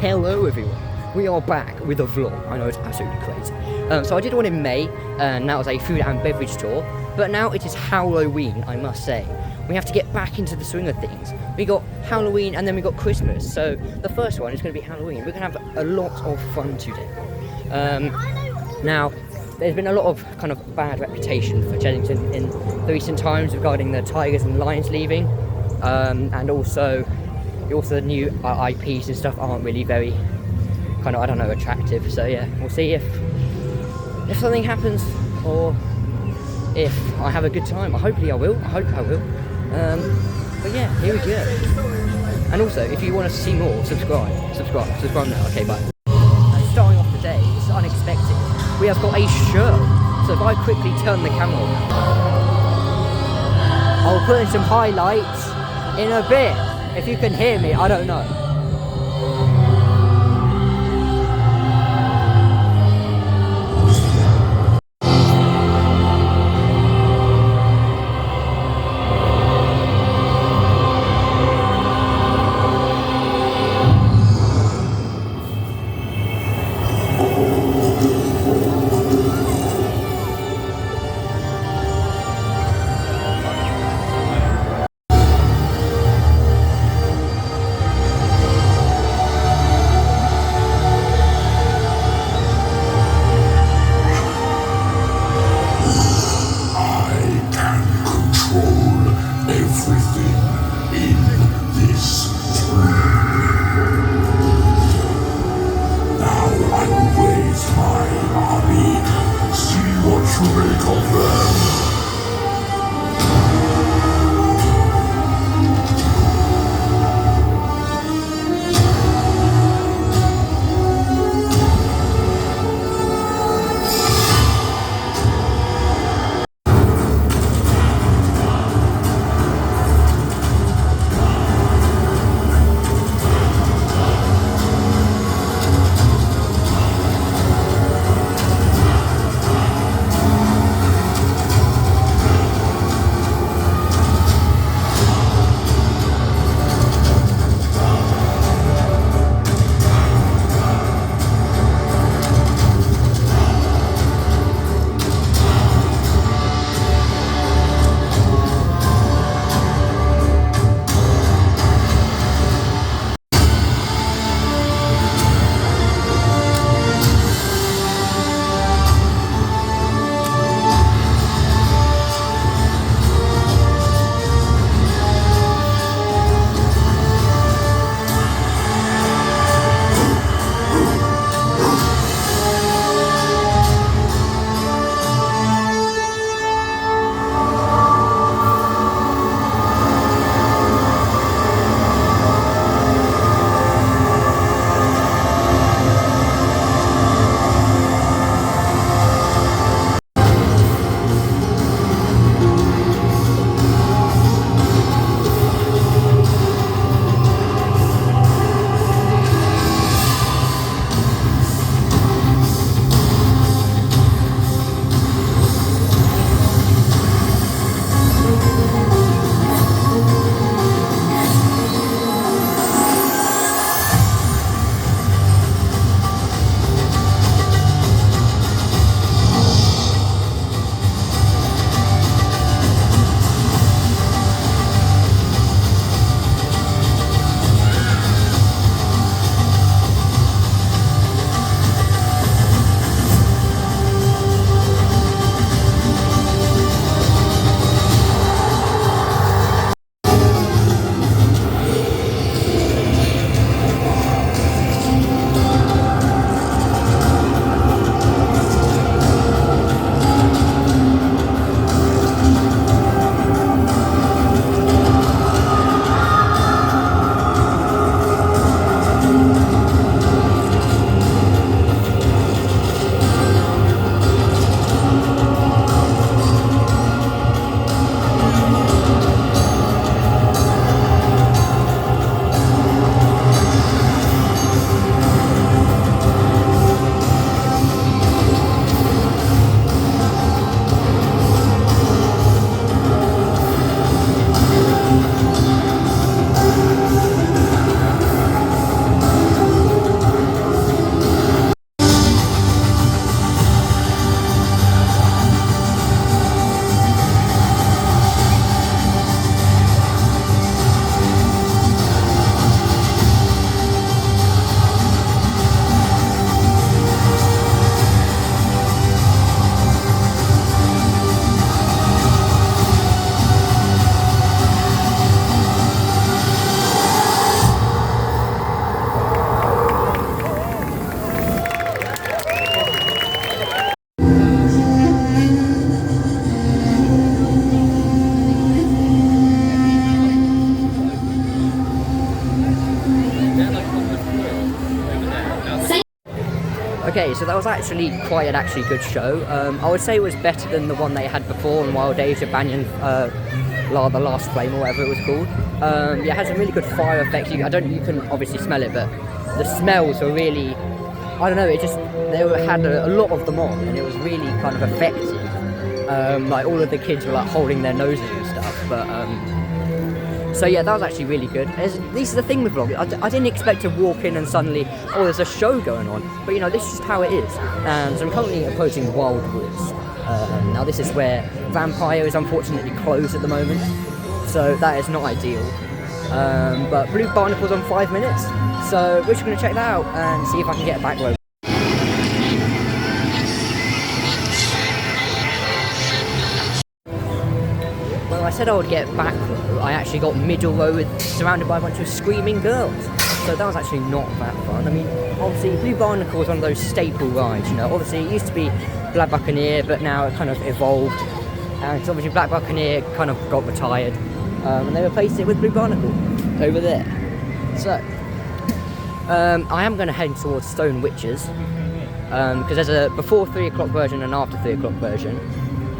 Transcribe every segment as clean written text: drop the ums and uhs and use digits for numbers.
Hello everyone, we are back with a vlog. I know it's absolutely crazy. So I did one in May, and that was a food and beverage tour. But now it is HOWL'O'WEEN, I must say. We have to get back into the swing of things. We got Halloween and then we got Christmas. So the first one is going to be Halloween. We're going to have a lot of fun today. Now, there's been a lot of kind of bad reputation for Chessington in the recent times regarding the tigers and lions leaving, and also the new IPs and stuff aren't really very kind of, I don't know, attractive. So yeah, we'll see if something happens or if I have a good time. Hopefully I will. I hope I will. But yeah, here we go. And also, if you want to see more, subscribe now. Okay, bye. Starting off the day, it's unexpected. We have got a show. So if I quickly turn the camera on, I'll put in some highlights in a bit. If you can hear me, I don't know. Okay, so that was actually quite an good show. I would say it was better than the one they had before on Wild Age of Banyan, the Last Flame or whatever it was called. Yeah, it had some really good fire effects. You can obviously smell it, but the smells were really, I don't know, had a lot of them on, and it was really kind of effective. Like all of the kids were like holding their noses and stuff, but so yeah, that was actually really good. This is the thing with vlogging. I didn't expect to walk in and suddenly, oh, there's a show going on. But you know, this is just how it is. So I'm currently approaching Wildwoods. Now this is where Vampire is unfortunately closed at the moment, so that is not ideal. But Blue Barnacle's on 5 minutes, so we're just going to check that out and see if I can get a back row. Well, I said I would get back row. I actually got middle row surrounded by a bunch of screaming girls. So that was actually not that fun. I mean, obviously Blue Barnacle was one of those staple rides, you know. Obviously it used to be Black Buccaneer, but now it kind of evolved. And so obviously Black Buccaneer kind of got retired. And they replaced it with Blue Barnacle over there. So, I am going to head towards Stone Witches. Because there's a before 3 o'clock version and after 3 o'clock version.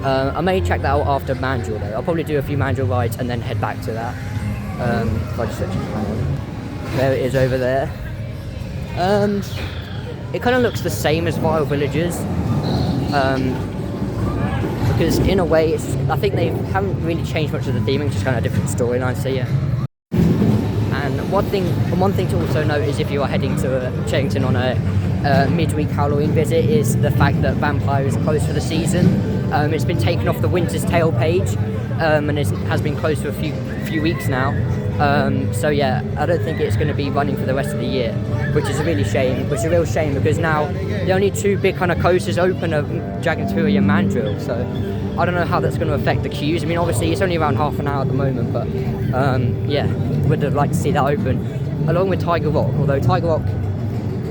I may check that out after Mandrill though. I'll probably do a few Mandrill rides and then head back to that. If I just switch on. There it is over there. It kind of looks the same as Vile Villages. Because in a way, I think they haven't really changed much of the theming, just kind of different storylines, so yeah. And one thing to also note is if you are heading to Chessington on a midweek Halloween visit is the fact that Vampire is closed for the season. It's been taken off the Winter's Tale page, and it has been closed for a few weeks now. So yeah, I don't think it's going to be running for the rest of the year, which is a real shame because now the only 2 big kind of coasters open are Dragon's Fury and Mandrill, so I don't know how that's going to affect the queues. I mean, obviously it's only around half an hour at the moment, but yeah, would have liked to see that open, along with Tiger Rock, although Tiger Rock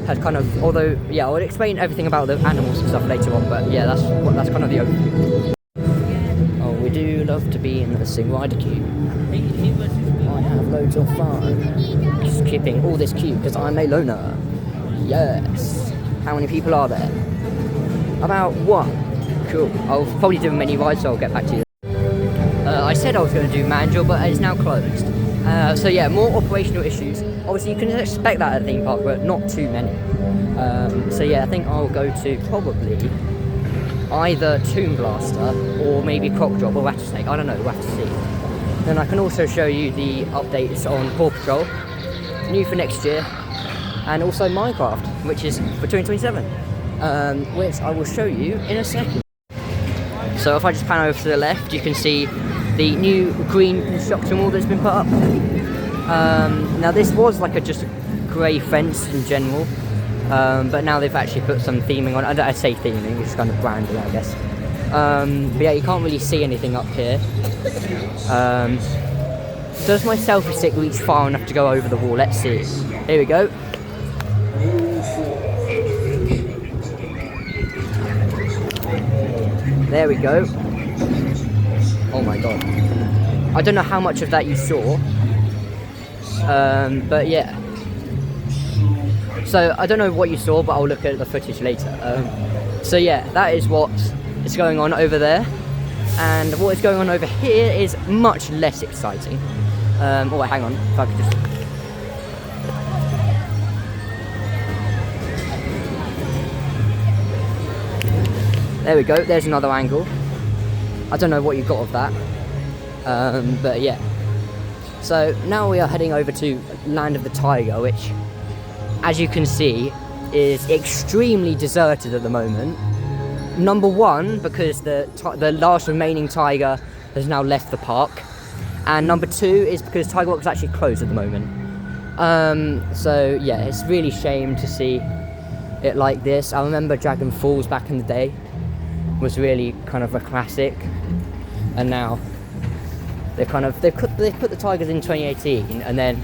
has kind of, yeah, I'll explain everything about the animals and stuff later on, but yeah, that's kind of the overview. Oh, we do love to be in the Sing Rider queue. I have loads of fun skipping all this queue because I'm a loner. Yes. How many people are there? About 1. Cool. I'll probably do a mini ride, so I'll get back to you. I said I was going to do Mandrill, but it's now closed. So yeah, more operational issues. Obviously you can expect that at a theme park, but not too many. So yeah, I think I'll go to probably either Tomb Blaster or maybe Croc Drop or Rattlesnake. I don't know, we'll have to see. Then I can also show you the updates on Paw Patrol, new for next year, and also Minecraft, which is for 2027, which I will show you in a second. So if I just pan over to the left, you can see the new green construction wall that's been put up. Now this was like just a grey fence in general, but now they've actually put some theming on. I say theming, it's kind of branding, I guess. But yeah, you can't really see anything up here. Does my selfie stick reach far enough to go over the wall? Let's see. Here we go. There we go. Oh my god. I don't know how much of that you saw. But yeah. So I don't know what you saw, but I'll look at the footage later. So yeah, that is what is going on over there. And what is going on over here is much less exciting. Oh wait, hang on, if I could just... There we go, there's another angle. I don't know what you got of that. But yeah. So now we are heading over to Land of the Tiger, which, as you can see, is extremely deserted at the moment. Number 1, because the last remaining tiger has now left the park, and number 2 is because Tiger Rock is actually closed at the moment. So yeah, it's really shame to see it like this. I remember Dragon Falls back in the day was really kind of a classic, and now they've put the tigers in 2018, and then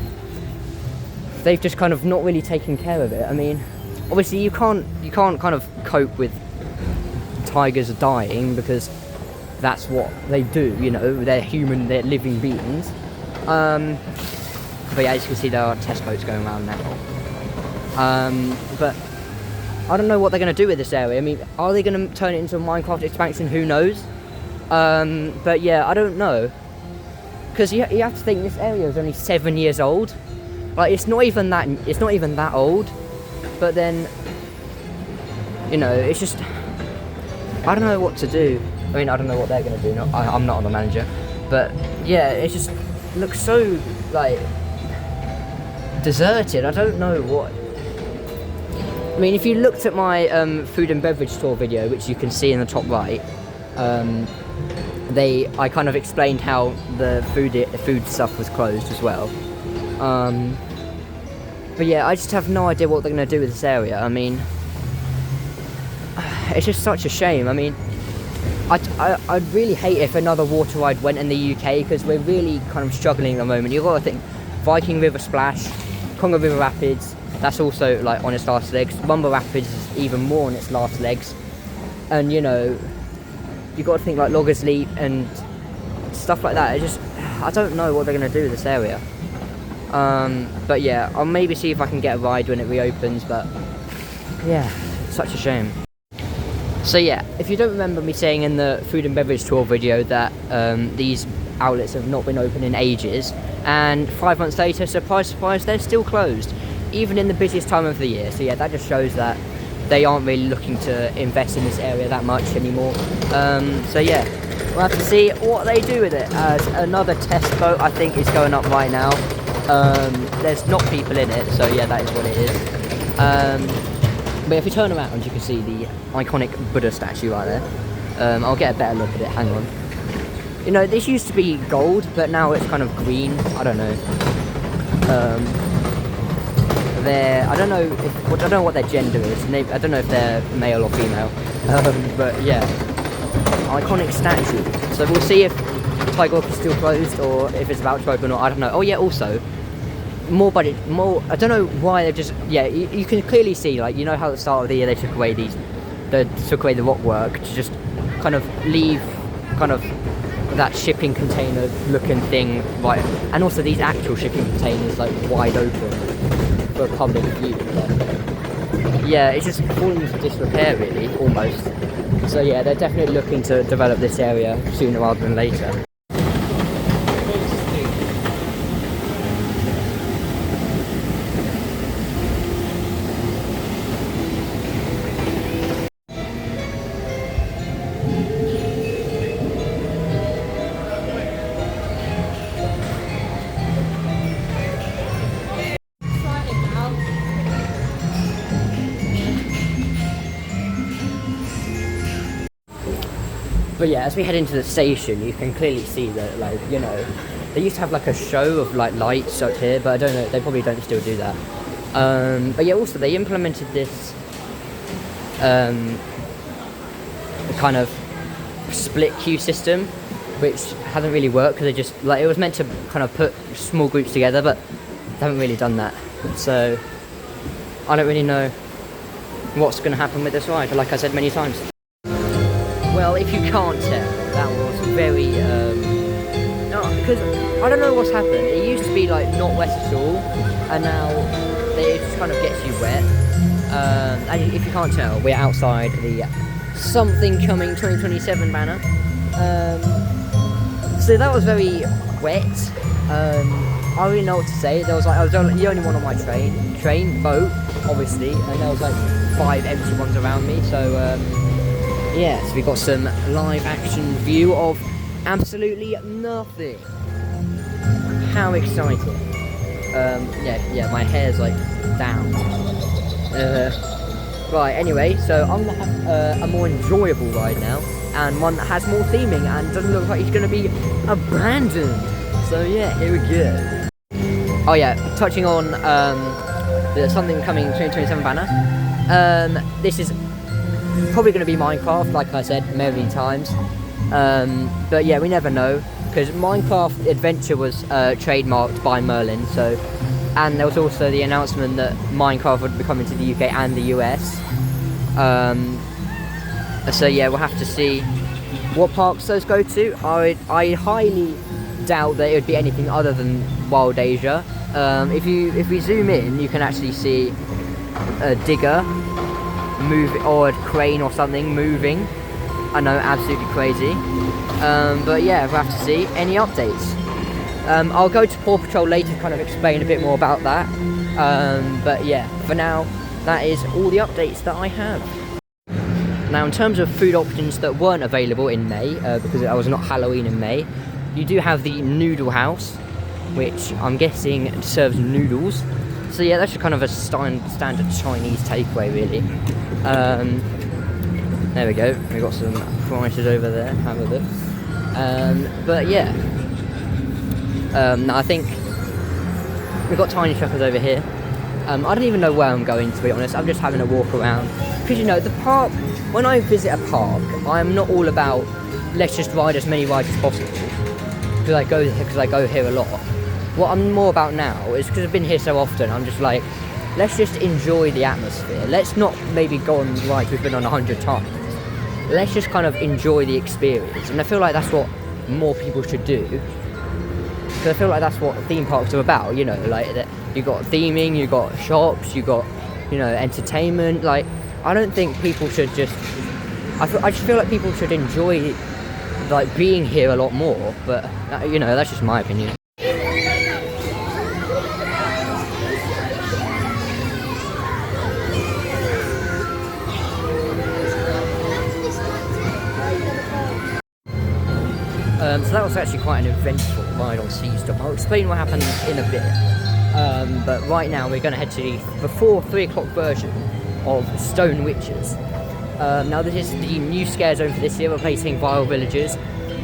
they've just kind of not really taken care of it. I mean, obviously you can't kind of cope with tigers dying because that's what they do, you know, they're human, they're living beings. But yeah, as you can see, there are test boats going around now. But I don't know what they're going to do with this area. I mean, are they going to turn it into a Minecraft expansion? Who knows? But yeah, I don't know. Because you have to think this area is only 7 years old. Like, it's not even that old. But then, you know, it's just, I don't know what to do. I mean, I don't know what they're going to do. I'm not the manager. But yeah, it just looks so, like, deserted. I don't know what. I mean, if you looked at my food and beverage tour video, which you can see in the top right, I kind of explained how the food stuff was closed as well. But yeah, I just have no idea what they're going to do with this area. I mean, it's just such a shame. I mean, I'd really hate if another water ride went in the UK, because we're really kind of struggling at the moment. You've got to think, Viking River Splash, Congo River Rapids, that's also like on its last legs. Rumble Rapids is even more on its last legs. And you know, you've got to think like Loggers Leap and stuff like that. I don't know what they're going to do with this area. But yeah, I'll maybe see if I can get a ride when it reopens, but yeah, it's such a shame. So yeah, if you don't remember me saying in the food and beverage tour video that these outlets have not been open in ages, and 5 months later, surprise surprise, they're still closed, even in the busiest time of the year. So yeah, that just shows that they aren't really looking to invest in this area that much anymore. So yeah, we'll have to see what they do with it. As another test boat, I think, is going up right now. There's not people in it, so yeah, that is what it is. But if you turn around, you can see the iconic Buddha statue right there. I'll get a better look at it, hang on. You know, this used to be gold, but now it's kind of green. I don't know. I don't know what their gender is. I don't know if they're male or female. But yeah, iconic statue. So we'll see if Tiger Walk is still closed or if it's about to open, or I don't know. Oh yeah, also more. I don't know why they're just. Yeah, you can clearly see, like, you know how at the start of the year they took away the rock work to just kind of leave kind of that shipping container looking thing, right, and also these actual shipping containers like wide open for public view. But yeah, it's just falling into disrepair really, almost. So yeah, they're definitely looking to develop this area sooner rather than later. But yeah, as we head into the station, you can clearly see that, like, you know, they used to have like a show of like lights up here, but I don't know, they probably don't still do that. But yeah, also they implemented this kind of split queue system, which hasn't really worked, because they just, like, it was meant to kind of put small groups together, but they haven't really done that. So I don't really know what's going to happen with this ride, like I said many times. Well, if you can't tell, that was very, no, because I don't know what's happened. It used to be like not wet at all, and now it just kind of gets you wet. And if you can't tell, we're outside the Something Coming 2027 banner. So that was very wet. I don't really know what to say. There was like, I was the only one on my train boat, obviously, and there was like 5 empty ones around me. So yeah, so we got some live action view of absolutely nothing. How exciting. Yeah, my hair's like down. Right, anyway, so I'm gonna have a more enjoyable ride now, and one that has more theming and doesn't look like it's gonna be abandoned. So yeah, here we go. Oh yeah, touching on the Something Coming 2027 banner. This is probably going to be Minecraft, like I said many times, but yeah, we never know, because Minecraft Adventure was trademarked by Merlin, so, and there was also the announcement that Minecraft would be coming to the UK and the US, so yeah, we'll have to see what parks those go to. I highly doubt that it would be anything other than Wild Asia. If we zoom in, you can actually see a digger. or a crane or something moving. I know, absolutely crazy. But yeah, we'll have to see. Any updates? I'll go to Paw Patrol later to kind of explain a bit more about that. But yeah, for now, that is all the updates that I have. Now, in terms of food options that weren't available in May, because it was not Halloween in May, you do have the Noodle House, which I'm guessing serves noodles. So yeah, that's just kind of a standard Chinese takeaway, really. There we go. We've got some prices over there. Have a look. But yeah, no, I think we've got tiny shoppers over here. I don't even know where I'm going, to be honest. I'm just having a walk around. Because, you know, the park, when I visit a park, I'm not all about, let's just ride as many rides as possible. Because I go here a lot. What I'm more about now is, because I've been here so often, I'm just like, let's just enjoy the atmosphere. Let's not maybe go on rides we've been on 100 times. Let's just kind of enjoy the experience. And I feel like that's what more people should do. Because I feel like that's what theme parks are about, you know, like you got theming, you got shops, you got, you know, entertainment. Like, I don't think people should just, I just feel like people should enjoy, like, being here a lot more. But, you know, that's just my opinion. So that was actually quite an eventful ride on Seastorm. I'll explain what happened in a bit. But right now we're going to head to the before 3 o'clock version of Stone Witches. Now this is the new scare zone for this year, replacing Vile Villagers.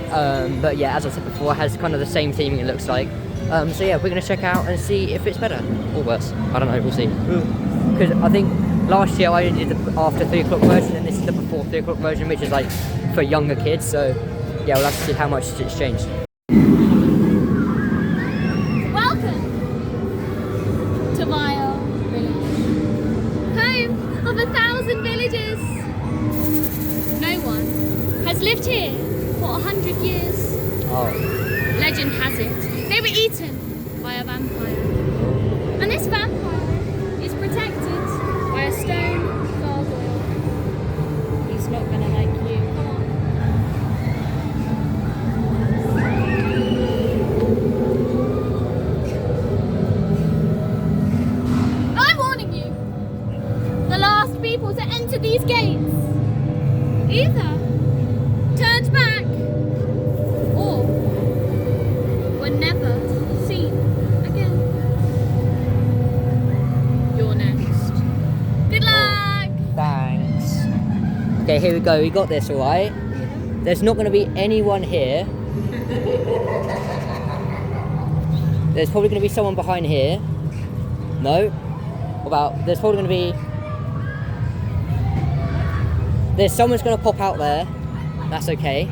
But yeah, as I said before, it has kind of the same theming, it looks like. So yeah, we're going to check out and see if it's better or worse. I don't know, we'll see. Because I think last year I only did the after 3 o'clock version, and this is the before 3 o'clock version, which is like for younger kids. So yeah, we'll have to see how much it's changed. Welcome to Vile Village, home of 1,000 villagers. No one has lived here for 100 years. Oh. Legend has it they were eaten by a vampire, and this vampire is protected by a stone gargoyle. He's not gonna like you. Come on. I'm warning you. The last people to enter these gates either turned back or were never seen again. You're next. Good luck! Oh, thanks. Okay, here we go. We got this, alright? There's not going to be anyone here. There's probably going to be someone behind here. No? There's probably going to be... someone's going to pop out there. That's okay.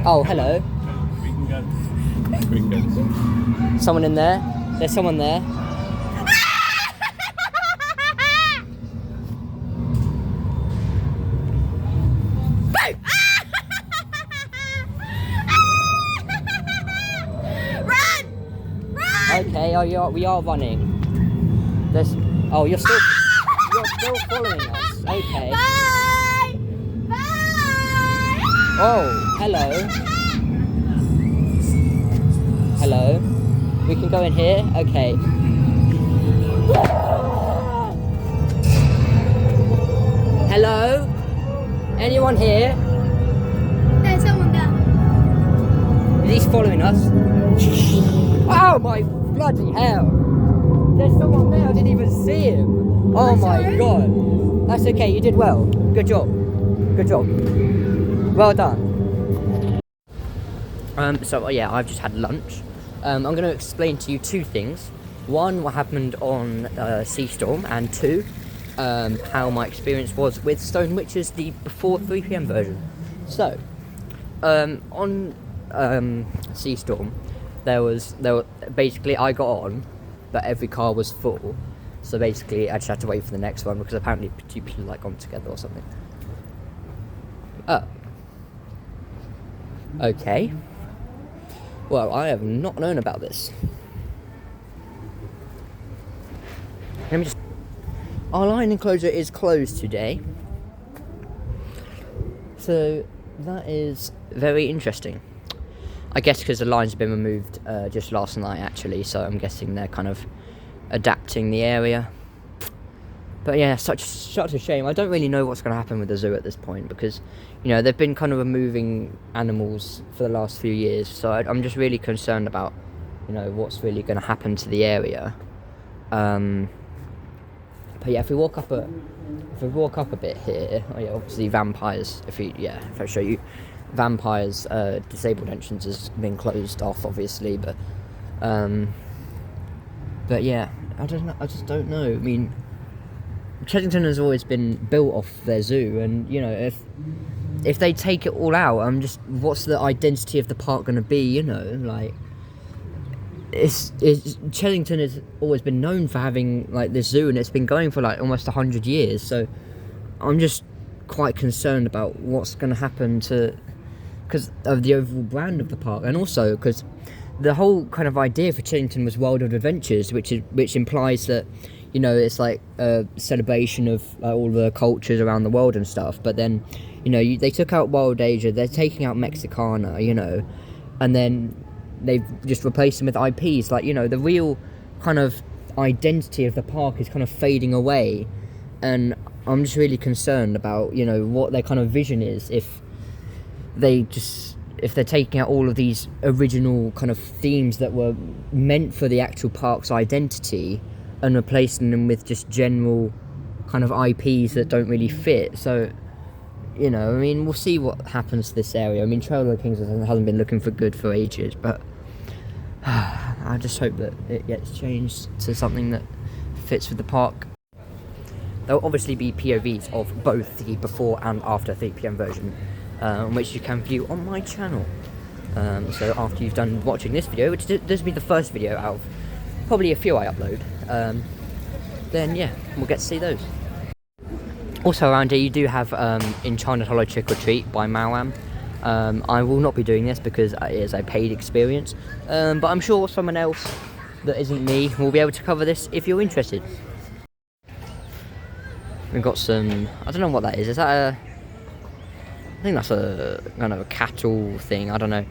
Oh, hello. We can go. Someone in there. There's someone there. Okay, we are running. You're still following us. Okay. Bye! Bye! Oh, hello. Hello. We can go in here. Okay. Hello? Anyone here? There's someone there. Is he following us? Oh my bloody hell! There's someone there, I didn't even see him! Oh my god! That's okay, you did well. Good job. Good job. Well done. So yeah, I've just had lunch. I'm going to explain to you two things. One, what happened on Seastorm, and two, how my experience was with Stone Witches, the before 3 PM version. So, on Seastorm, basically I got on, but every car was full. So basically I just had to wait for the next one because apparently two people like gone together or something. Oh. Okay. Well, I have not known about this. Let me just... our lion enclosure is closed today. So that is very interesting. I guess because the lions have been removed just last night actually, so I'm guessing they're kind of adapting the area. But yeah, such a shame. I don't really know what's going to happen with the zoo at this point because, you know, they've been kind of removing animals for the last few years. So I'm just really concerned about, you know, what's really going to happen to the area. But yeah, if we walk up a bit here, oh yeah, obviously vampires. If I show you, vampires disabled entrance has been closed off, obviously. But yeah, I just don't know. I mean, Chessington has always been built off their zoo, and you know, if they take it all out, what's the identity of the park going to be? You know, like Chessington has always been known for having like this zoo, and it's been going for like almost 100 years. So I'm just quite concerned about what's going to happen because of the overall brand of the park, and also because the whole kind of idea for Chessington was World of Adventures, which implies that, you know, it's like a celebration of all the cultures around the world and stuff. But then, you know, they took out Wild Asia, they're taking out Mexicana, you know, and then they've just replaced them with IPs. Like, you know, the real kind of identity of the park is kind of fading away, and I'm just really concerned about, you know, what their kind of vision is if they're taking out all of these original kind of themes that were meant for the actual park's identity and replacing them with just general kind of IPs that don't really fit. So, you know, I mean, we'll see what happens to this area. I mean, Trail of the Kings hasn't been looking for good for ages, but I just hope that it gets changed to something that fits with the park. There'll obviously be POVs of both the before and after 3 PM version, which you can view on my channel. So after you've done watching this video, which this will be the first video out of probably a few I upload, then yeah, we'll get to see those. Also around here you do have Enchanted Hollow Trick or Treat by Mawam. I will not be doing this because it is a paid experience, but I'm sure someone else that isn't me will be able to cover this if you're interested. We've got some, I don't know what that is that I think that's a kind of a cattle thing, I don't know.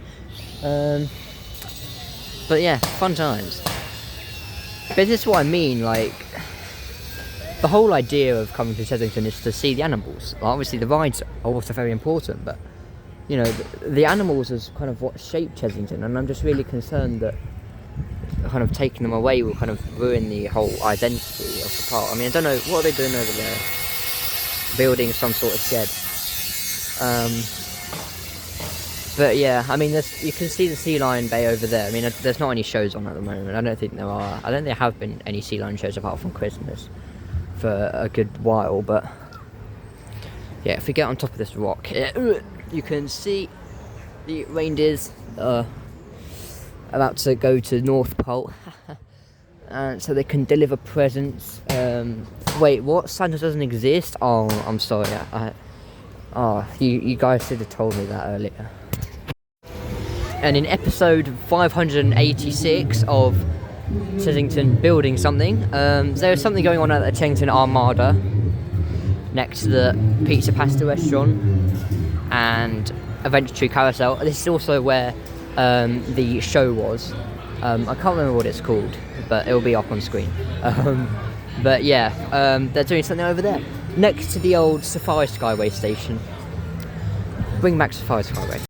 But yeah, fun times. But this is what I mean, like, the whole idea of coming to Chessington is to see the animals. Obviously the rides are also very important, but, you know, the animals is kind of what shaped Chessington, and I'm just really concerned that kind of taking them away will kind of ruin the whole identity of the park. I mean, I don't know, what are they doing over there? Building some sort of shed. But yeah, I mean, you can see the Sea Lion Bay over there. I mean, there's not any shows on at the moment. I don't think there are. I don't think there have been any Sea Lion shows apart from Christmas for a good while. But yeah, if we get on top of this rock here, you can see the reindeers about to go to North Pole. And so they can deliver presents. Wait, what? Santa doesn't exist? Oh, I'm sorry. You guys should have told me that earlier. And in episode 586 of Chessington Building Something, there's something going on at the Chessington Armada next to the Pizza Pasta restaurant and Adventure Tree Carousel. This is also where the show was. I can't remember what it's called, but it'll be up on screen. But yeah, they're doing something over there next to the old Safari Skyway station. Bring back Safari Skyway.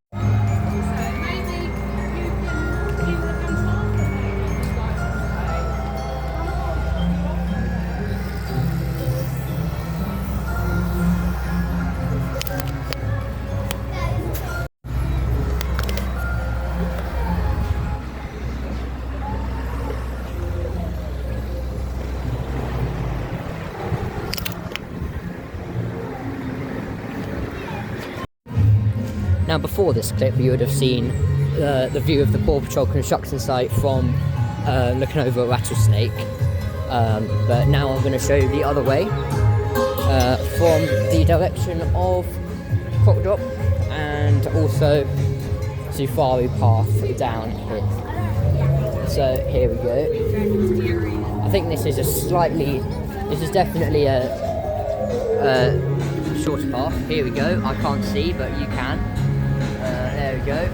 Now before this clip you would have seen the view of the Paw Patrol construction site from looking over at Rattlesnake, but now I'm going to show you the other way from the direction of Croc Drop and also Safari Path down here. So here we go. I think this is a slightly This is definitely a shorter path. Here we go. I can't see, but you can. There we go.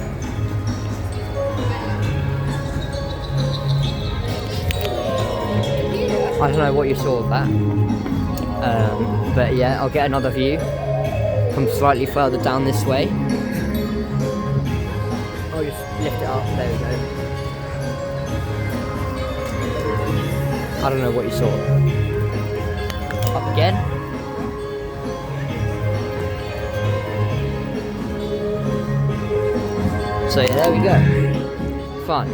I don't know what you saw of that. But yeah, I'll get another view from slightly further down this way. I'll just lift it up. There we go. I don't know what you saw. Up again. So yeah, there we go. Fun.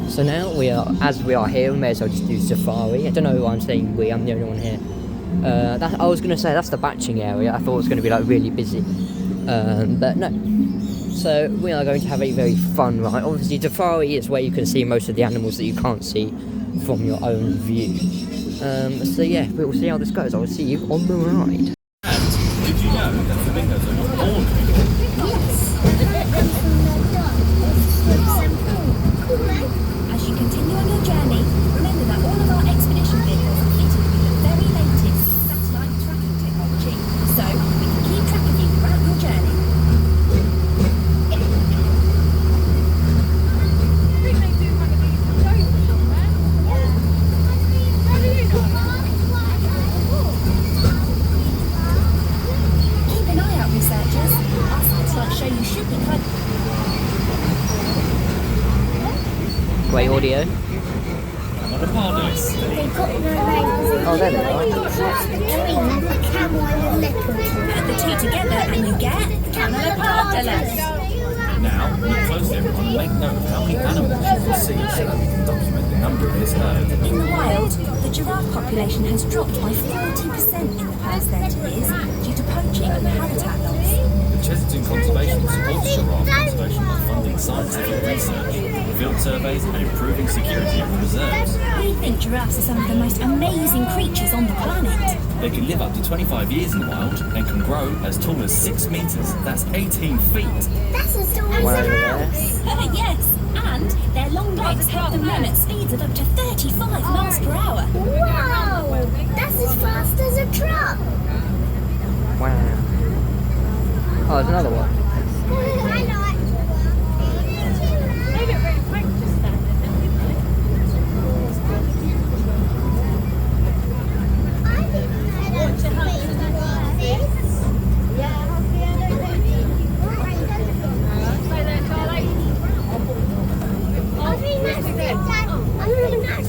So now as we are here, we may as well just do safari. I don't know why I'm saying we, I'm the only one here. I was going to say that's the batching area. I thought it was going to be like really busy. But no. So we are going to have a very fun ride. Obviously safari is where you can see most of the animals that you can't see from your own view. So yeah, we will see how this goes. I will see you on the ride. Did you know that flamingos are not born flamingos? As you continue on your journey, remember that all of our expedition vehicles are fitted with the very latest satellite tracking technology, so we can keep track of you throughout your journey. Keep an eye out, researchers. Our satellites show you should be close. Great audio. Avocados. Oh, there they are. Put the two together and you get camelopardalis. Now, look closely everyone and make note of how many animals you can see so that we can document the number of this herd. In the wild, the giraffe population has dropped by 40% in the past 30 years due to poaching and habitat loss. The Chessington Conservation supports giraffe conservation by funding scientific research, field surveys and improving security of the reserves. We think giraffes are some of the most amazing creatures on the planet. They can live up to 25 years in the wild and can grow as tall as 6 metres, that's 18 feet. That's as tall as One a over there. house. Yes, and their long legs help them run at speeds of up to 35 miles per hour. Wow! That's as fast as a truck! Wow. Oh, there's another one. I know it.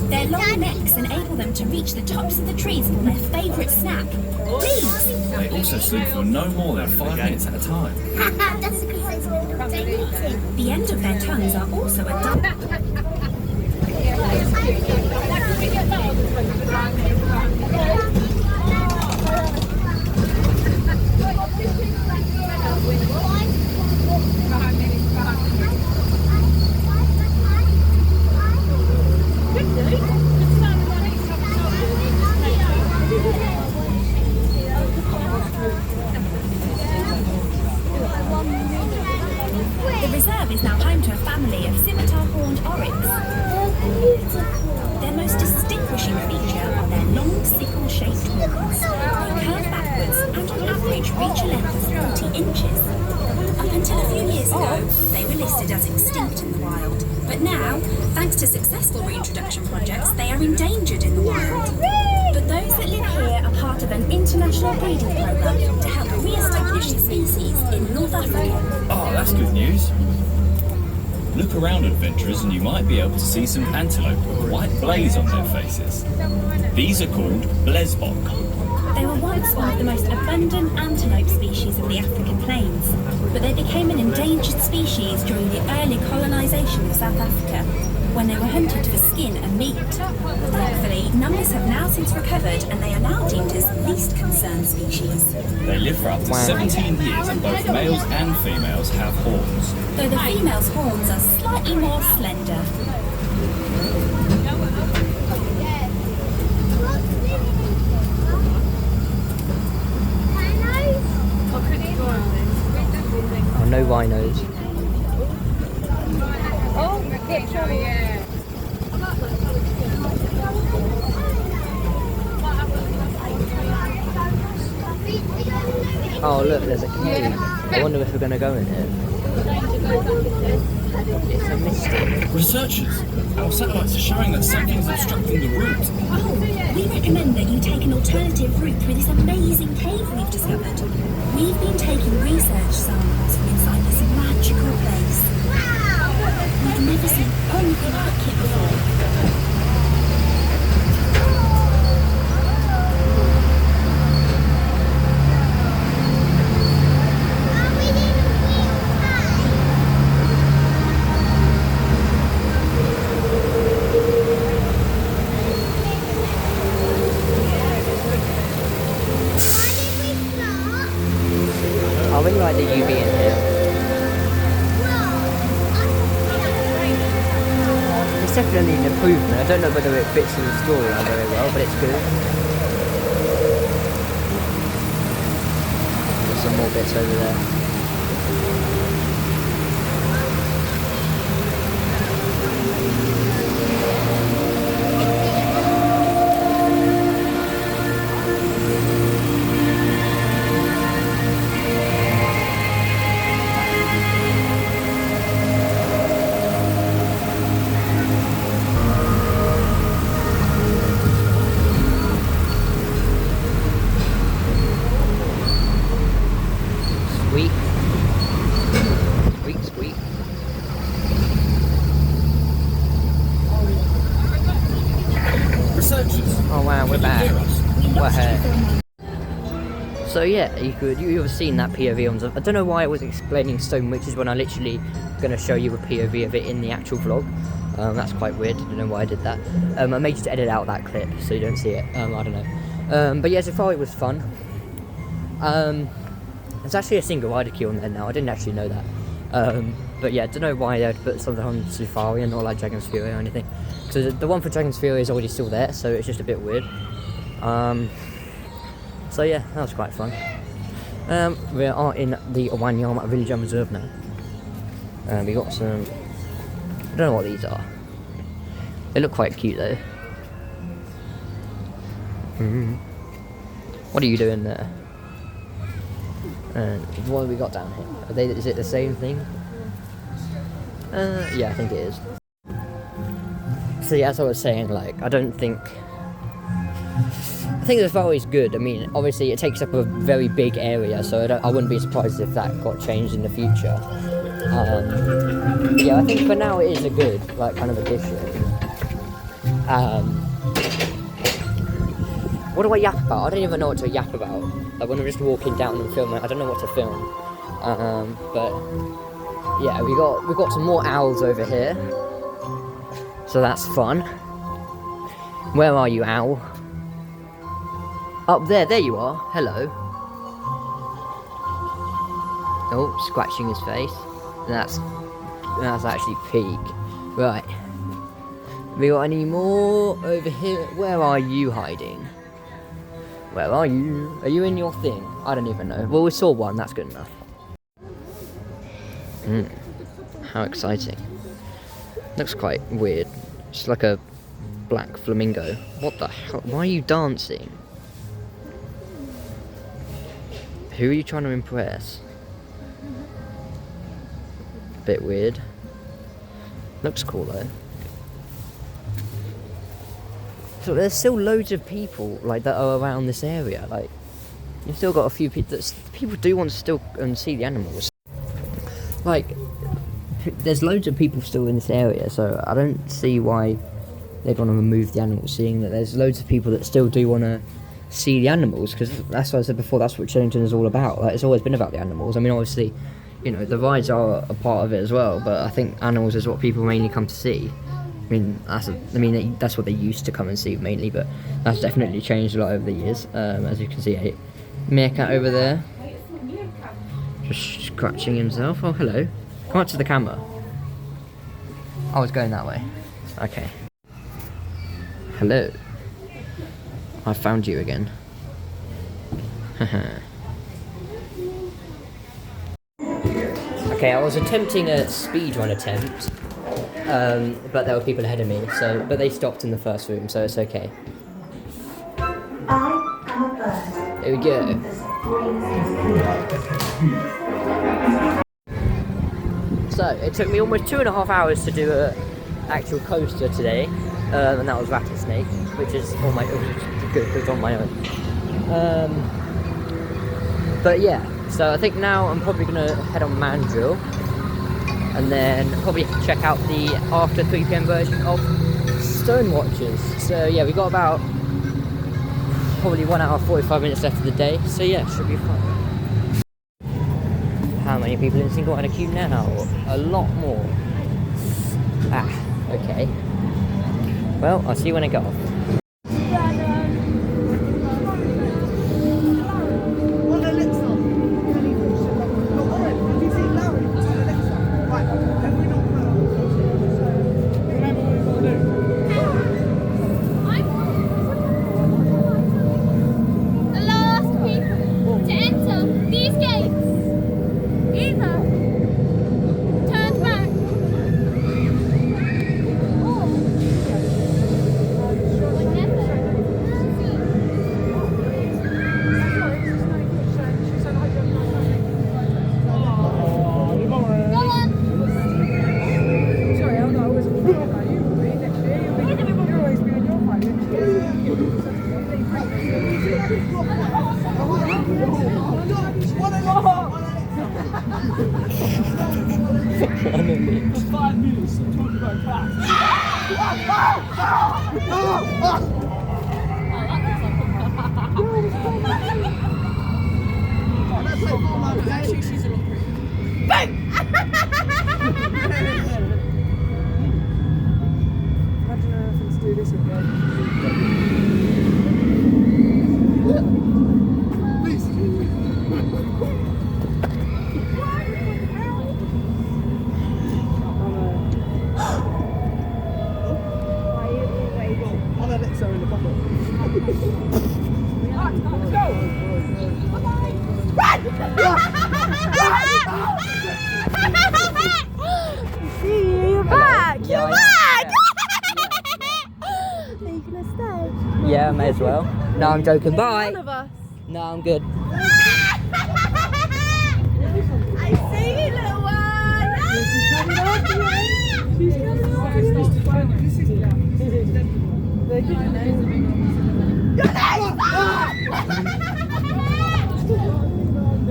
Their long necks enable them to reach the tops of the trees for their favourite snack, leaves. They also sleep for no more than 5 minutes at a time. That's because it's all rotating. The end of their tongues are also a The reserve is now home to a family of scimitar-horned oryx. Their most distinguishing feature are their long sickle-shaped horns. They curve backwards and on average reach a length of 40 inches. Up until a few years ago, they were listed as extinct in the wild. But now, thanks to successful reintroduction projects, they are endangered in the wild. But those that live here are part of an international breeding program to help re-establish the species in North Africa. Oh, that's good news. Look around, adventurers, and you might be able to see some antelope with a white blaze on their faces. These are called blesbok. They were once one of the most abundant antelope species of the African plains, but they became an endangered species during the early colonisation of South Africa, when they were hunted for skin and meat. Thankfully, numbers have now since recovered and they are now deemed as least concerned species. They live for up to 17 years and both males and females have horns. Though the female's horns are slightly more slender. Oh, no rhinos. Oh look, there's a cave. I wonder if we're gonna go in it. It's a mystery. Researchers, our satellites are showing that something's obstructing the route. Oh, we recommend that you take an alternative route through this amazing cave we've discovered. We've been taking research samples from inside this magical place. We've never seen anything like it before. I really like the UV in here. It's definitely an improvement. I don't know whether it fits in the storyline very well, but it's good. There's some more bits over there. Sweet. Sweet, sweet. Researchers. Oh wow, we're back. Hear us? We're here. So yeah, you've seen that POV on. I don't know why it was explaining stone witches when I literally going to show you a POV of it in the actual vlog. That's quite weird. I don't know why I did that. I may just edit out that clip so you don't see it. I don't know. But yeah, so far it was fun. There's actually a single rider queue on there now. I didn't actually know that. But yeah, I don't know why they'd put something on Safari and not like Dragon's Fury or anything. So the one for Dragon's Fury is already still there, so it's just a bit weird. So yeah, that was quite fun. We are in the Wanyama Village and Reserve now. We got some... I don't know what these are. They look quite cute though. What are you doing there? What have we got down here? Is it the same thing? Yeah, I think it is. So yeah, as I was saying, like, I think the Safari is good. I mean, obviously it takes up a very big area, so I wouldn't be surprised if that got changed in the future. Yeah, I think for now it is a good, like, kind of addition. What do I yap about? I don't even know what to yap about. Like when I'm just walking down and filming, I don't know what to film. But yeah, we got some more owls over here, so that's fun. Where are you, owl? Up there, there you are. Hello. Oh, scratching his face. That's actually Peak. Right. We got any more over here? Where are you hiding? Where are you? Are you in your thing? I don't even know. Well, we saw one. That's good enough. How exciting. Looks quite weird. It's like a black flamingo. What the hell? Why are you dancing? Who are you trying to impress? Bit weird. Looks cool though. So there's still loads of people like that are around this area. Like, you've still got a few people that people do want to still see the animals. Like, there's loads of people still in this area, so I don't see why they'd want to remove the animals. Seeing that there's loads of people that still do want to see the animals, because that's what I said before. That's what Chessington is all about. Like, it's always been about the animals. I mean, obviously, you know, the rides are a part of it as well, but I think animals is what people mainly come to see. I mean, that's what they used to come and see mainly, but that's definitely changed a lot over the years. As you can see, a meerkat over there, just scratching himself. Oh, hello. Come up to the camera. I was going that way. Okay. Hello. I found you again. Okay, I was attempting a speedrun attempt, but there were people ahead of me, but they stopped in the first room, so it's okay. I am a bird. There we go. So it took me almost 2.5 hours to do an actual coaster today, and that was rattlesnake, which is on my good on my own. But yeah, so I think now I'm probably gonna head on Mandrill, and then probably check out the after 3 PM version of Stone Watchers. So yeah, we got about probably 1 hour 45 minutes left of the day. So yeah, should be fun. How many people in single rider queue now? A lot more. Ah, okay. Well, I'll see you when I get off. The last people to enter these gates either turned back or were never seen. Go on. Sorry, I was about you. Next year, you're always being your fight. For 5 minutes, talking about class. Actually, she's a lot prettier. Imagine having to do this again. I'll let it so in the bucket. Let's go! You're back! Yeah, You're I back! am, Are you gonna stay? yeah, may as well. No, I'm joking. Bye. One of us. No, I'm good. I see you, little one! She's coming after you. They're good.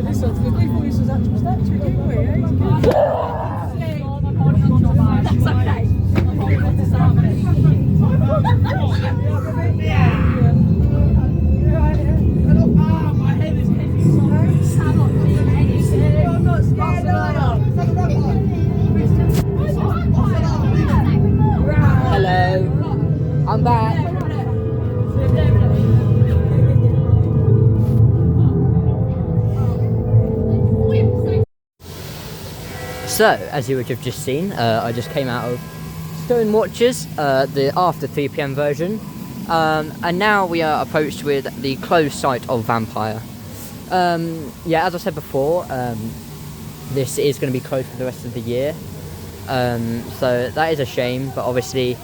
This one's good. We thought this was actual statue, didn't we? That's okay. My head is hitting so I'm not scared, are Hello. I'm back. So, as you would have just seen, I just came out of Stone Watchers, the after 3 PM version, and now we are approached with the closed site of Vampire. Yeah, as I said before, this is going to be closed for the rest of the year, so that is a shame, but obviously,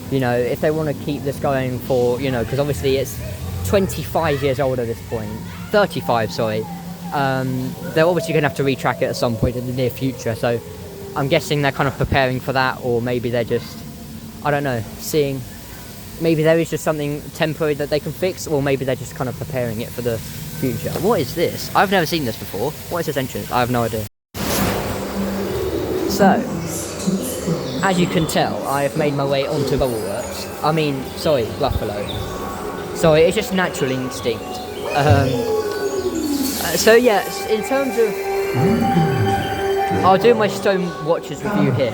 you know, if they want to keep this going for, you know, because obviously it's 25 years old at this point, 35, sorry, they're obviously going to have to retrack it at some point in the near future, so I'm guessing they're kind of preparing for that, or maybe they're just, I don't know, seeing, maybe there is just something temporary that they can fix, or maybe they're just kind of preparing it for the future. What is this? I've never seen this before. What is this entrance? I have no idea. So, as you can tell, I have made my way onto Bubbleworks. I mean, sorry, Buffalo. Sorry, it's just natural instinct. So yeah, in terms of, I'll do my Stone Watchers review here.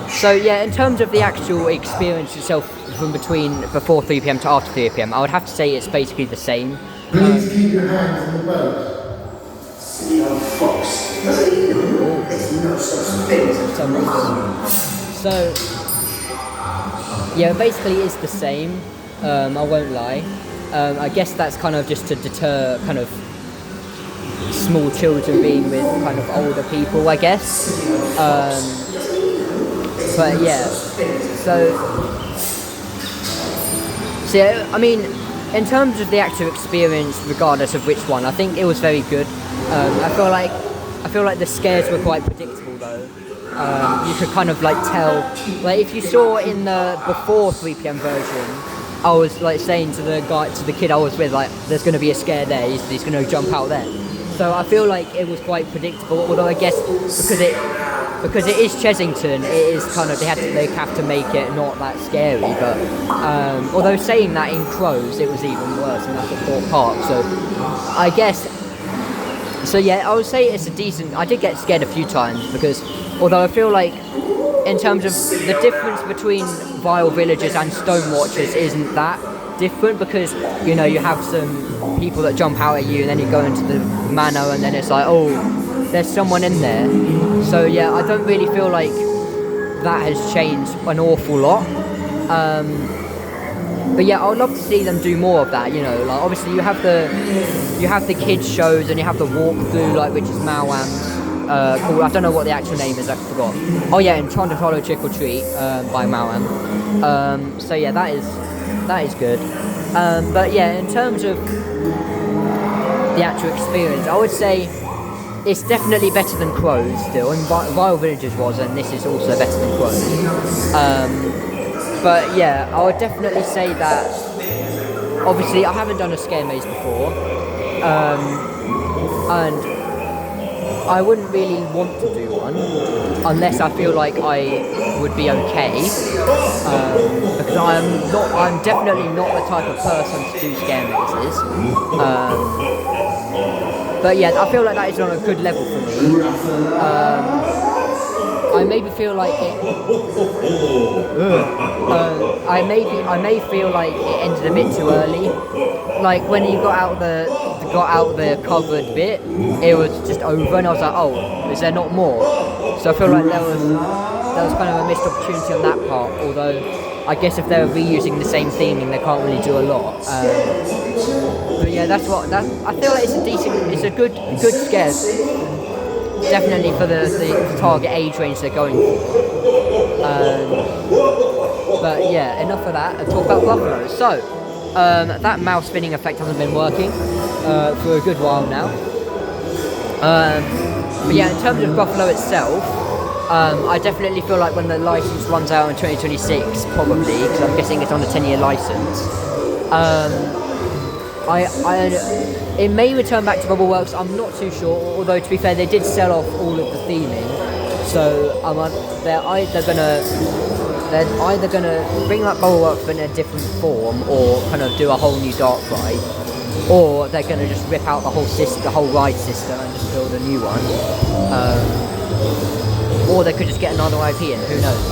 So yeah, in terms of the actual experience itself from before 3 PM to after 3 PM, I would have to say it's basically the same. Please keep your hands on the boat. See how fox. There's no such thing as So yeah, basically it's the same. I won't lie. I guess that's kind of just to deter kind of small children being with kind of older people, I guess. But yeah, so yeah, I mean, in terms of the actual experience, regardless of which one, I think it was very good. I feel like the scares were quite predictable though. You could kind of like tell, like if you saw in the before 3 p.m. version, I was like saying to the kid I was with, like, there's going to be a scare there, he's going to jump out there. So I feel like it was quite predictable, although I guess because it is Chessington, it is kind of, they have to make it not that scary. But although saying that, in Crows it was even worse, and that's a Thorpe Park. So I guess, so yeah, I would say it's a decent. I did get scared a few times because although I feel like in terms of the difference between Vile Villagers and Stonewatchers isn't that different, because you know you have some people that jump out at you and then you go into the manor and then it's like, oh, there's someone in there. So yeah, I don't really feel like that has changed an awful lot. But yeah, I would love to see them do more of that. You know, like obviously you have the kids shows and you have the walkthrough, like, which is Mawam's called. I don't know what the actual name is. I forgot. Oh yeah, Enchanted Hollow Trick or Treat by Mawam. So yeah, that is good. But yeah, in terms of the actual experience, I would say it's definitely better than Crows still, and Vile Villagers was, and this is also better than Crows. But yeah, I would definitely say that, obviously I haven't done a scare maze before, and I wouldn't really want to do one unless I feel like I would be okay, because I'm definitely not the type of person to do scare mazes. But yeah, I feel like that is on a good level for me. I maybe feel like it. I may feel like it ended a bit too early. Like when you got out the covered bit, it was just over, and I was like, oh, is there not more? So I feel like there was kind of a missed opportunity on that part. Although I guess if they're reusing the same theming, they can't really do a lot. But yeah, I feel like it's a good scare. Definitely for the target age range they're going for. But yeah, enough of that. I'll talk about Buffalo. So, that mouse spinning effect hasn't been working for a good while now. But yeah, in terms of Buffalo itself, I definitely feel like when the license runs out in 2026, probably, because I'm guessing it's on a 10-year license, it may return back to Bubbleworks. I'm not too sure, although to be fair, they did sell off all of the theming, so they're either gonna bring up Bubbleworks but in a different form, or kind of do a whole new dark ride, or they're gonna just rip out the whole ride system and just build a new one, or they could just get another IP in. Who knows?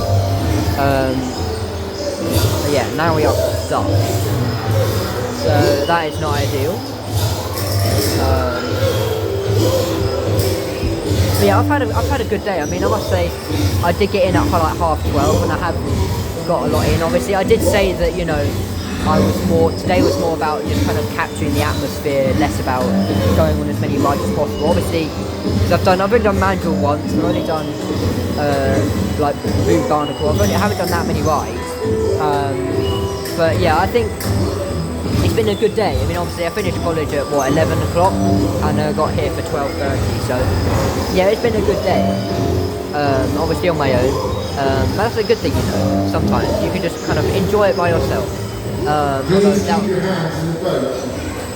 But yeah, now we are stuck. So that is not ideal. But yeah, I've had a good day. I mean, I must say, I did get in at like 12:30, and I have got a lot in. Obviously, I did say that, you know, today was more about just kind of capturing the atmosphere, less about going on as many rides as possible. Obviously, because I've only done Mandrill once, I've only done like Blue Barnacle. I haven't done that many rides. But yeah, I think it's been a good day. I mean, obviously I finished college at 11 o'clock and I got here for 12:30, so yeah, it's been a good day. Obviously on my own, but that's a good thing, you know. Sometimes you can just kind of enjoy it by yourself.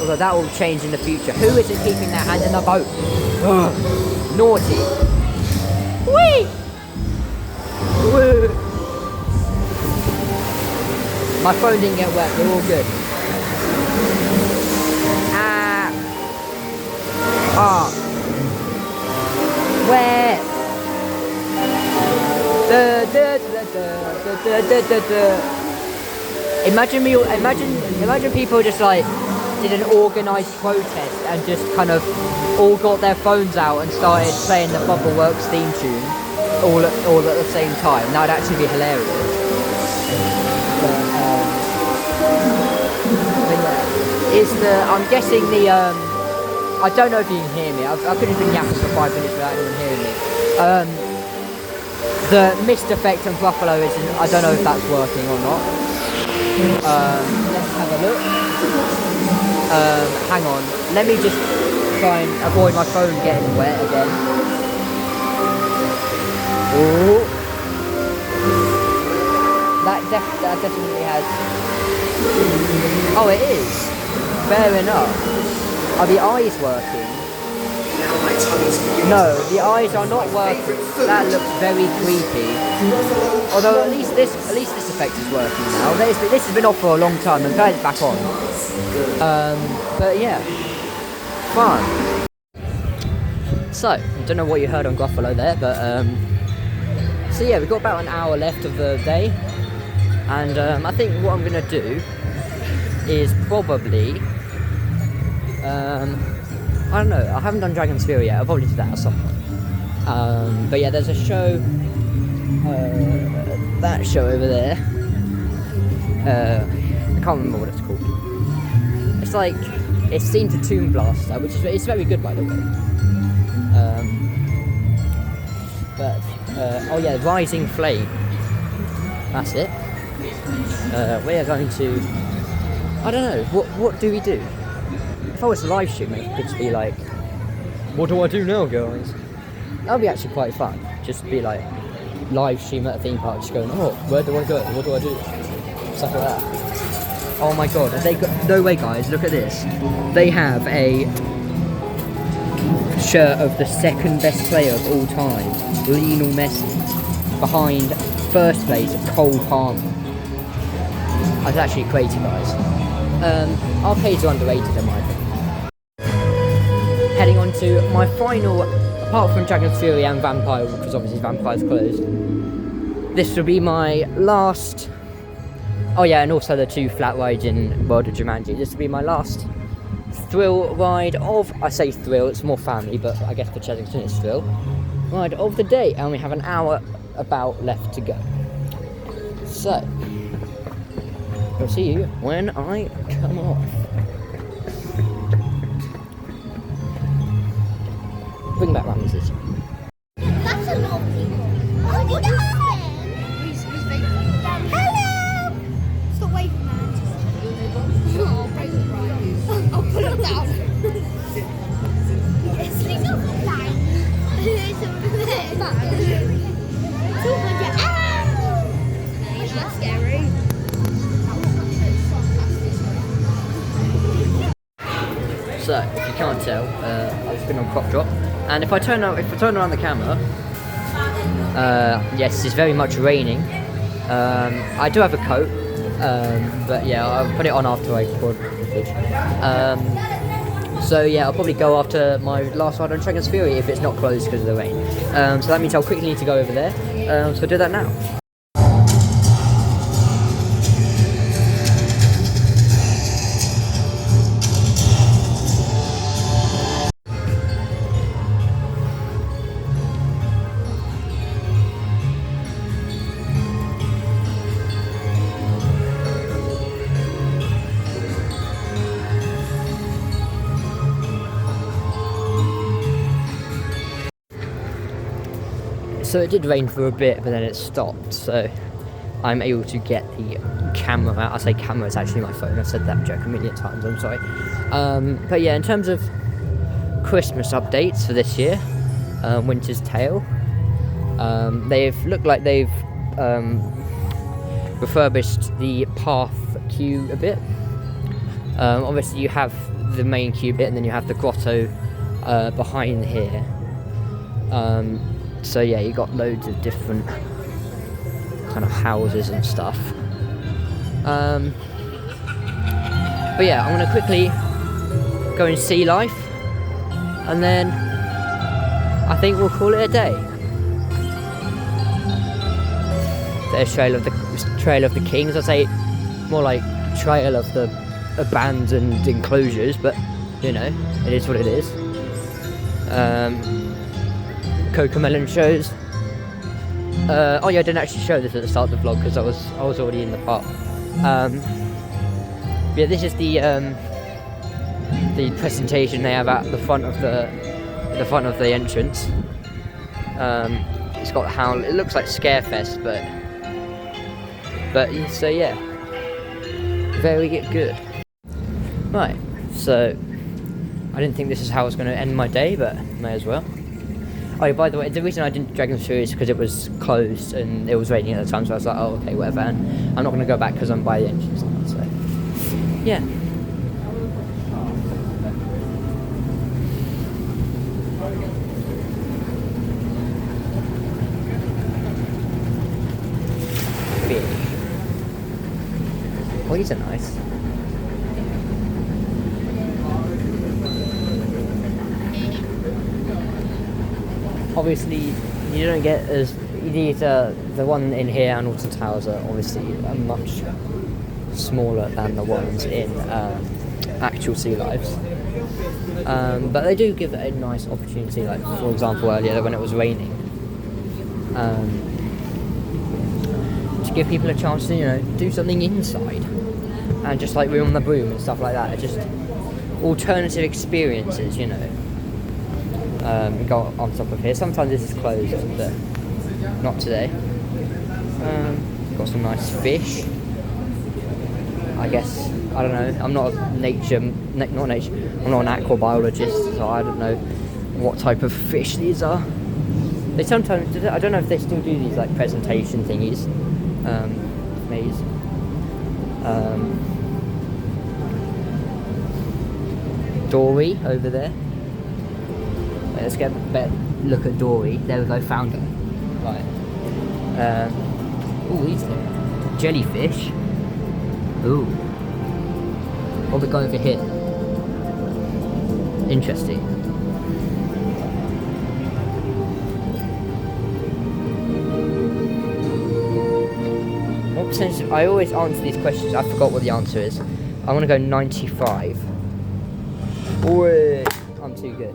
Although that will change in the future. Who isn't keeping their hand in the boat? Ugh, naughty. Whee! Woo! My phone didn't get wet, we're all good. Where? Imagine people just like did an organised protest and just kind of all got their phones out and started playing the Bubbleworks theme tune all at the same time. That would actually be hilarious. I'm guessing I don't know if you can hear me. I could have been yapping for 5 minutes without anyone hearing me. The mist effect on Buffalo isn't. I don't know if that's working or not. Let's have a look. Hang on. Let me just try and avoid my phone getting wet again. Ooh. That definitely has. Oh, it is. Fair enough. Are the eyes working? No, the eyes are not working. That looks very creepy. Although at least this effect is working now. This has been off for a long time. I'm glad it's back on. But yeah, fun. So, I don't know what you heard on Gruffalo there, but so yeah, we've got about an hour left of the day, and I think what I'm gonna do is probably I don't know, I haven't done Dragon's Fury yet, I'll probably do that at some point. But yeah, there's a show, that show over there, I can't remember what it's called. It's like, it's themed to Tomb Blaster, which is, it's very good by the way. Oh yeah, Rising Flame, that's it. We are going to, I don't know, what do we do? If I was live streaming, it could just be like, what do I do now, guys? That would be actually quite fun. Just be like, live stream at a theme park, just going, oh, where do I go? What do I do? Stuff like that. Oh my god, have they got, no way guys, look at this. They have a shirt of the second best player of all time, Lionel Messi, behind first place, Cole Palmer. That's actually crazy, guys. Arcades are underrated in my opinion. Heading on to my final, apart from Dragon's Fury and Vampire, because obviously Vampire's closed, this will be my last, oh yeah, and also the 2 flat rides in World of Jumanji. This will be my last thrill ride of, I say thrill, it's more family, but I guess for Chessington it's thrill, ride of the day, and we have an hour about left to go. So, I'll see you when I come off. Bring back Ramses. That's a lot of people. Oh, what is that? Hello! Stop waving, man. Oh, break it right. I'll put it down. Yes, it's not flying. It's over there. It's 200. Ah! That's scary. So, if you can't tell, I've just been on crop drop, and if I turn around the camera, yes, it's very much raining. I do have a coat, but yeah, I'll put it on after I record the footage. So yeah, I'll probably go after my last ride on Dragon's Fury if it's not closed because of the rain. So that means I'll quickly need to go over there. So I'll do that now. So it did rain for a bit, but then it stopped, so I'm able to get the camera out. I say camera, it's actually my phone. I've said that joke a million times, I'm sorry. But yeah, in terms of Christmas updates for this year, Winter's Tale, they've looked like they've refurbished the path queue a bit. Obviously you have the main queue bit, and then you have the grotto behind here. So yeah, you got loads of different kind of houses and stuff. But yeah, I'm gonna quickly go and see life, and then I think we'll call it a day. There's Trail of the Kings. I say more like Trail of the Abandoned Enclosures, but you know, it is what it is. Cocomelon shows. Oh yeah, I didn't actually show this at the start of the vlog because I was already in the park. Yeah, this is the presentation they have at the front of the entrance. It's got Howl. It looks like Scarefest, but so yeah. Very good. Right, so I didn't think this is how I was going to end my day, but may as well. Oh, by the way, the reason I didn't drag them through is because it was closed and it was raining at the time, so I was like, oh, okay, whatever. And I'm not going to go back because I'm by the entrance now, so yeah. Fish. Oh, these are nice. Obviously, you don't get as these the one in here and Alton Towers are obviously much smaller than the ones in actual sea lives, but they do give it a nice opportunity. Like for example, earlier when it was raining, to give people a chance to do something inside and just like room on the broom and stuff like that. Just alternative experiences, We go on top of here. Sometimes this is closed, but not today. Got some nice fish. I guess, I don't know. I'm not a I'm not an aquabiologist, so I don't know what type of fish these are. They sometimes, I don't know if they still do these like presentation thingies. Maze. Dory over there. Let's get a better look at Dory. There we go, found her. Right. Oh, these are jellyfish. Ooh. What we got over here? Interesting. What percentage? I always answer these questions. I forgot what the answer is. I want to go 95. Ooh, I'm too good.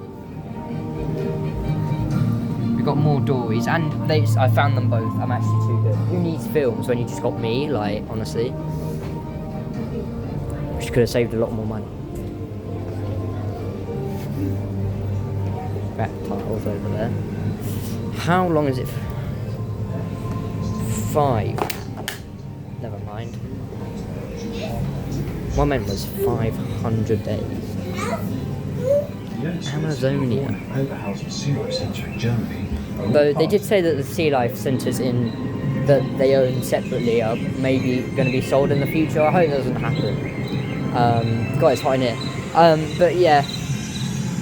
Got more dories, and I found them both. I'm actually too good. Who needs films when you just got me? Like, honestly, which could have saved a lot more money. Reptiles over there. How long is it? 5. Never mind. One meant was 500 days. Amazonia. Though they did say that the sea life centres that they own separately are maybe going to be sold in the future. I hope that doesn't happen. God, it's hot in here. But yeah,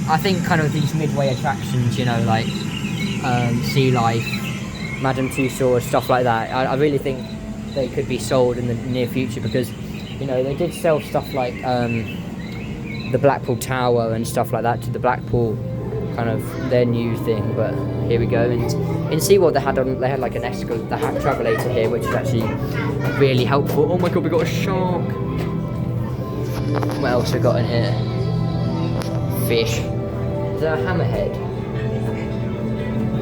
I think kind of these midway attractions, like sea life, Madame Tussauds, stuff like that. I really think they could be sold in the near future because, they did sell stuff like the Blackpool Tower and stuff like that to the Blackpool, kind of their new thing. But here we go, and in SeaWorld they had like an travelator here, which is actually really helpful. Oh my god, we got a shark. What else we got in here? Fish. Is there a hammerhead?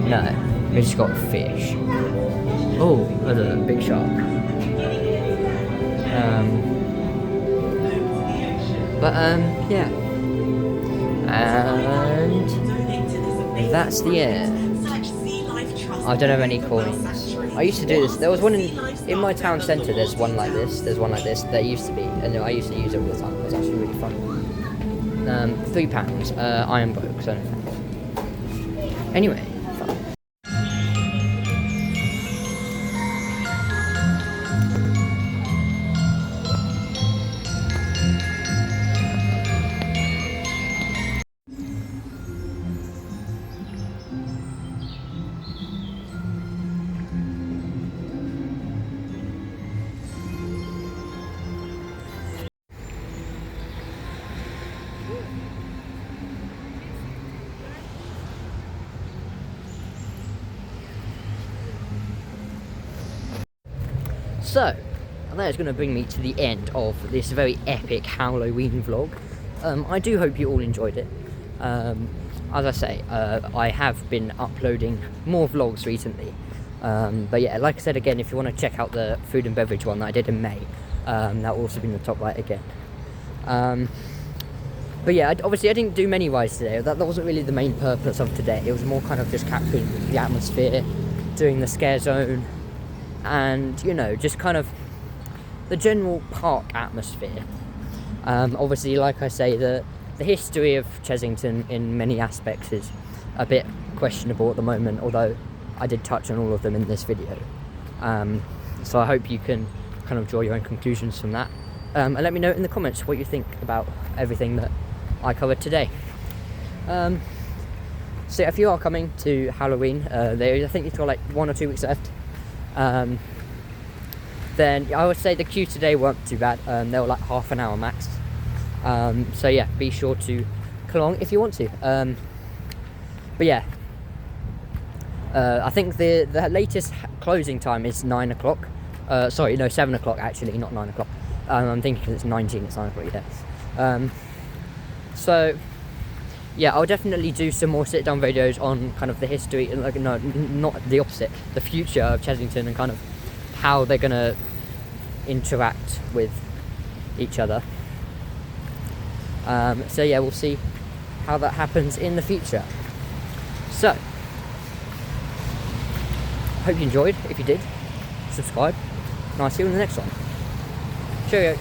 No, we just got fish. Oh, there's a big shark. Yeah. And that's the end. I don't have any coins. I used to do this. There was one in my town centre. There's one like this. There used to be, and I used to use it all the time. It was actually really fun. £3. Iron broke, so no thanks. Anyway. Fun. So, that is going to bring me to the end of this very epic HOWL'O'WEEN vlog. I do hope you all enjoyed it. As I say, I have been uploading more vlogs recently. But yeah, like I said again, if you want to check out the food and beverage one that I did in May, that will also be in the top right again. But yeah, obviously I didn't do many rides today. That wasn't really the main purpose of today. It was more kind of just capturing the atmosphere, doing the scare zone, and just kind of the general park atmosphere. Obviously, like I say, the history of Chessington in many aspects is a bit questionable at the moment, although I did touch on all of them in this video. So I hope you can kind of draw your own conclusions from that. And let me know in the comments what you think about everything that I covered today. So if you are coming to Halloween, I think you've got like 1 or 2 weeks left, then I would say the queue today weren't too bad. They were like half an hour max. So yeah, be sure to come along if you want to. But yeah, I think the latest closing time is 9 o'clock. Sorry, no, 7 o'clock actually, not 9 o'clock. I'm thinking it's 19, it's 9 o'clock, yeah. So yeah, I'll definitely do some more sit-down videos on kind of the history, like, no, not the opposite, the future of Chessington and kind of how they're going to interact with each other. So yeah, we'll see how that happens in the future. So, hope you enjoyed. If you did, subscribe, and I'll see you in the next one. Cheerio.